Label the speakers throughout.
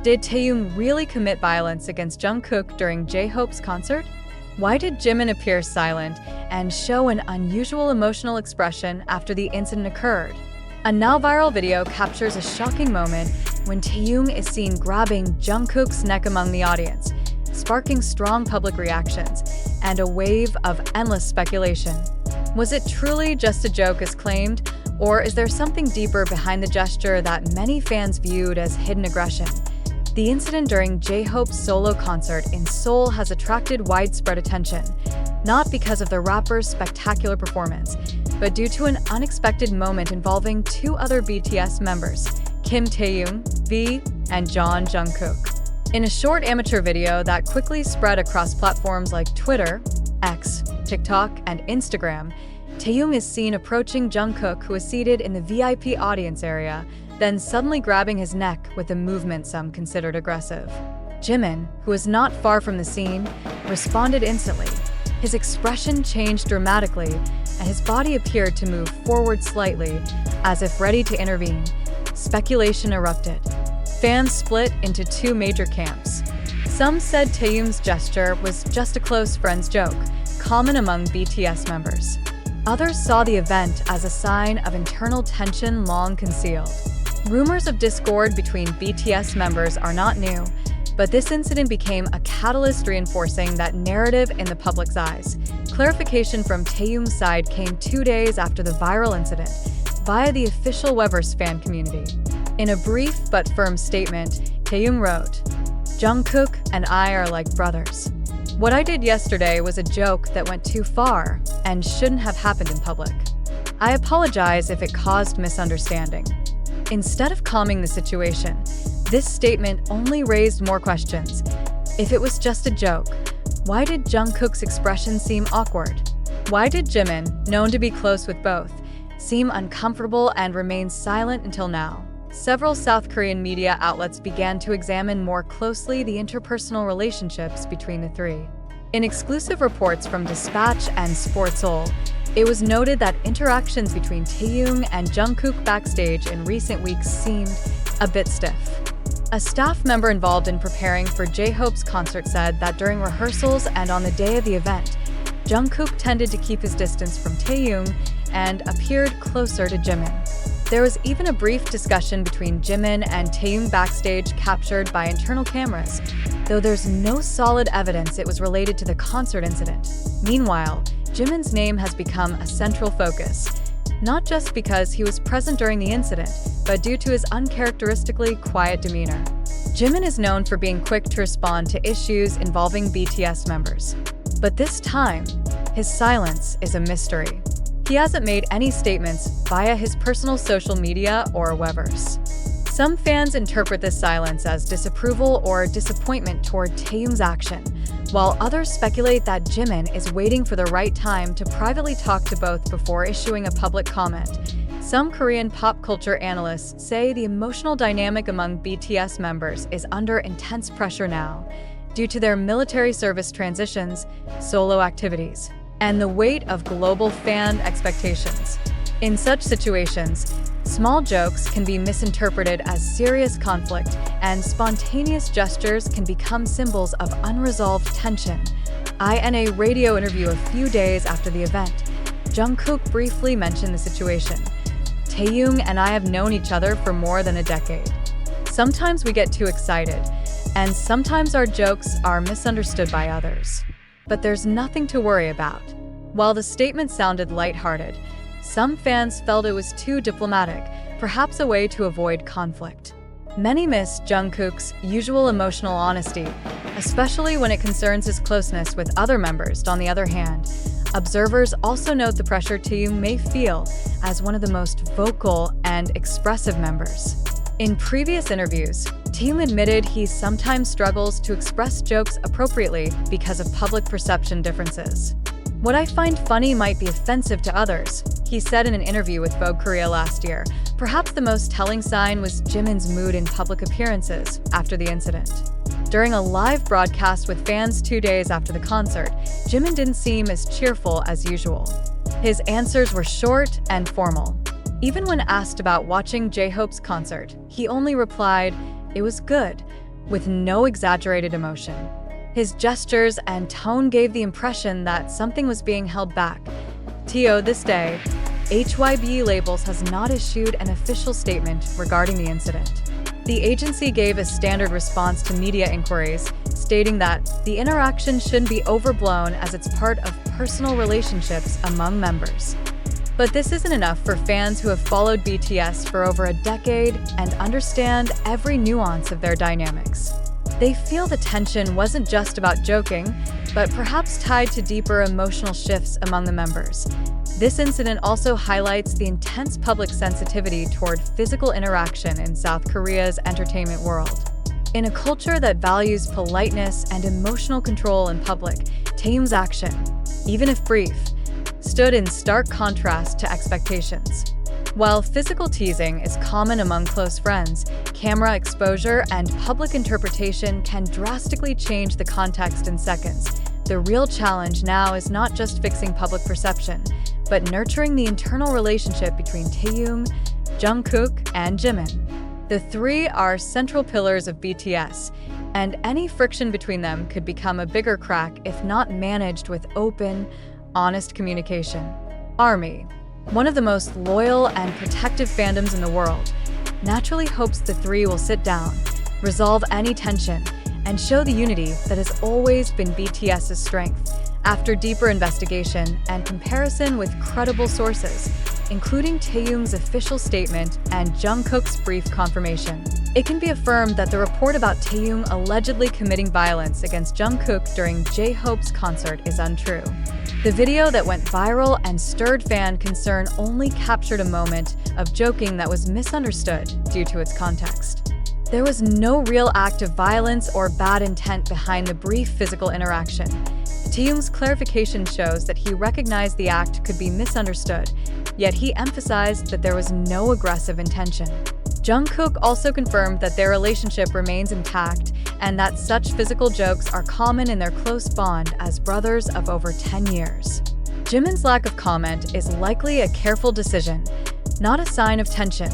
Speaker 1: Did Taehyung really commit violence against Jungkook during J-Hope's concert? Why did Jimin appear silent and show an unusual emotional expression after the incident occurred? A now viral video captures a shocking moment when Taehyung is seen grabbing Jungkook's neck among the audience, sparking strong public reactions and a wave of endless speculation. Was it truly just a joke as claimed, or is there something deeper behind the gesture that many fans viewed as hidden aggression? The incident during J-Hope's solo concert in Seoul has attracted widespread attention, not because of the rapper's spectacular performance, but due to an unexpected moment involving two other BTS members, Kim Taehyung, V, and Jungkook. In a short amateur video that quickly spread across platforms like Twitter, X, TikTok, and Instagram, Taehyung is seen approaching Jungkook, who is seated in the VIP audience area, then suddenly grabbing his neck with a movement some considered aggressive. Jimin, who was not far from the scene, responded instantly. His expression changed dramatically, and his body appeared to move forward slightly, as if ready to intervene. Speculation erupted. Fans split into two major camps. Some said Taehyung's gesture was just a close friend's joke, common among BTS members. Others saw the event as a sign of internal tension long concealed. Rumors of discord between BTS members are not new, but this incident became a catalyst reinforcing that narrative in the public's eyes. Clarification from Taehyung's side came 2 days after the viral incident, via the official Weverse fan community. In a brief but firm statement, Taehyung wrote, "Jungkook and I are like brothers. What I did yesterday was a joke that went too far and shouldn't have happened in public. I apologize if it caused misunderstanding." Instead of calming the situation, this statement only raised more questions. If it was just a joke, why did Jungkook's expression seem awkward? Why did Jimin, known to be close with both, seem uncomfortable and remain silent until now? Several South Korean media outlets began to examine more closely the interpersonal relationships between the three. In exclusive reports from Dispatch and Sport Seoul, it was noted that interactions between Taehyung and Jungkook backstage in recent weeks seemed a bit stiff. A staff member involved in preparing for J-Hope's concert said that during rehearsals and on the day of the event, Jungkook tended to keep his distance from Taehyung and appeared closer to Jimin. There was even a brief discussion between Jimin and Taehyung backstage captured by internal cameras, though there's no solid evidence it was related to the concert incident. Meanwhile, Jimin's name has become a central focus, not just because he was present during the incident, but due to his uncharacteristically quiet demeanor. Jimin is known for being quick to respond to issues involving BTS members. But this time, his silence is a mystery. He hasn't made any statements via his personal social media or Weverse. Some fans interpret this silence as disapproval or disappointment toward Taehyung's action, while others speculate that Jimin is waiting for the right time to privately talk to both before issuing a public comment. Some Korean pop culture analysts say the emotional dynamic among BTS members is under intense pressure now, due to their military service transitions, solo activities, and the weight of global fan expectations. In such situations, small jokes can be misinterpreted as serious conflict, and spontaneous gestures can become symbols of unresolved tension. In a radio interview a few days after the event, Jungkook briefly mentioned the situation. "Taehyung and I have known each other for more than a decade. Sometimes we get too excited, and sometimes our jokes are misunderstood by others. But there's nothing to worry about." While the statement sounded lighthearted, some fans felt it was too diplomatic, perhaps a way to avoid conflict. Many miss Jungkook's usual emotional honesty, especially when it concerns his closeness with other members. On the other hand, observers also note the pressure Taehyung may feel as one of the most vocal and expressive members. In previous interviews, Taehyung admitted he sometimes struggles to express jokes appropriately because of public perception differences. "What I find funny might be offensive to others," he said in an interview with Vogue Korea last year. Perhaps the most telling sign was Jimin's mood in public appearances after the incident. During a live broadcast with fans 2 days after the concert, Jimin didn't seem as cheerful as usual. His answers were short and formal. Even when asked about watching J-Hope's concert, he only replied, "It was good, with no exaggerated emotion. His gestures and tone gave the impression that something was being held back. To this day, HYBE Labels has not issued an official statement regarding the incident. The agency gave a standard response to media inquiries, stating that the interaction shouldn't be overblown as it's part of personal relationships among members. But this isn't enough for fans who have followed BTS for over a decade and understand every nuance of their dynamics. They feel the tension wasn't just about joking, but perhaps tied to deeper emotional shifts among the members. This incident also highlights the intense public sensitivity toward physical interaction in South Korea's entertainment world. In a culture that values politeness and emotional control in public, Taehyung's action, even if brief, stood in stark contrast to expectations. While physical teasing is common among close friends, camera exposure and public interpretation can drastically change the context in seconds. The real challenge now is not just fixing public perception, but nurturing the internal relationship between Taehyung, Jungkook, and Jimin. The three are central pillars of BTS, and any friction between them could become a bigger crack if not managed with open, honest communication. ARMY, one of the most loyal and protective fandoms in the world, naturally hopes the three will sit down, resolve any tension, and show the unity that has always been BTS's strength. After deeper investigation and comparison with credible sources, including Taehyung's official statement and Jungkook's brief confirmation, it can be affirmed that the report about Taehyung allegedly committing violence against Jungkook during J-Hope's concert is untrue. The video that went viral and stirred fan concern only captured a moment of joking that was misunderstood due to its context. There was no real act of violence or bad intent behind the brief physical interaction. Taehyung's clarification shows that he recognized the act could be misunderstood, yet he emphasized that there was no aggressive intention. Jungkook also confirmed that their relationship remains intact and that such physical jokes are common in their close bond as brothers of over 10 years. Jimin's lack of comment is likely a careful decision, not a sign of tension,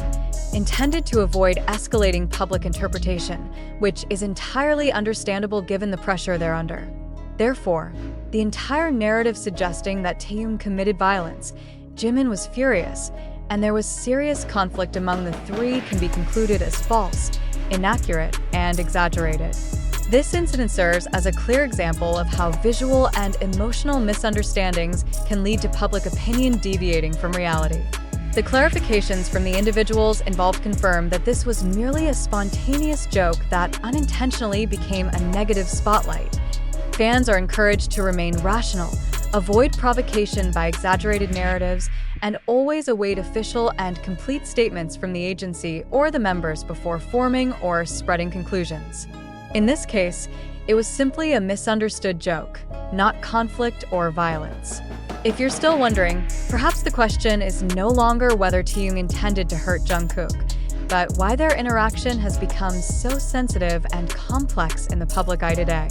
Speaker 1: intended to avoid escalating public interpretation, which is entirely understandable given the pressure they're under. Therefore, the entire narrative suggesting that Taehyung committed violence, Jimin was furious, and there was serious conflict among the three can be concluded as false, inaccurate, and exaggerated. This incident serves as a clear example of how visual and emotional misunderstandings can lead to public opinion deviating from reality. The clarifications from the individuals involved confirm that this was merely a spontaneous joke that unintentionally became a negative spotlight. Fans are encouraged to remain rational, avoid provocation by exaggerated narratives, and always await official and complete statements from the agency or the members before forming or spreading conclusions. In this case, it was simply a misunderstood joke, not conflict or violence. If you're still wondering, perhaps the question is no longer whether Taehyung intended to hurt Jungkook, but why their interaction has become so sensitive and complex in the public eye today.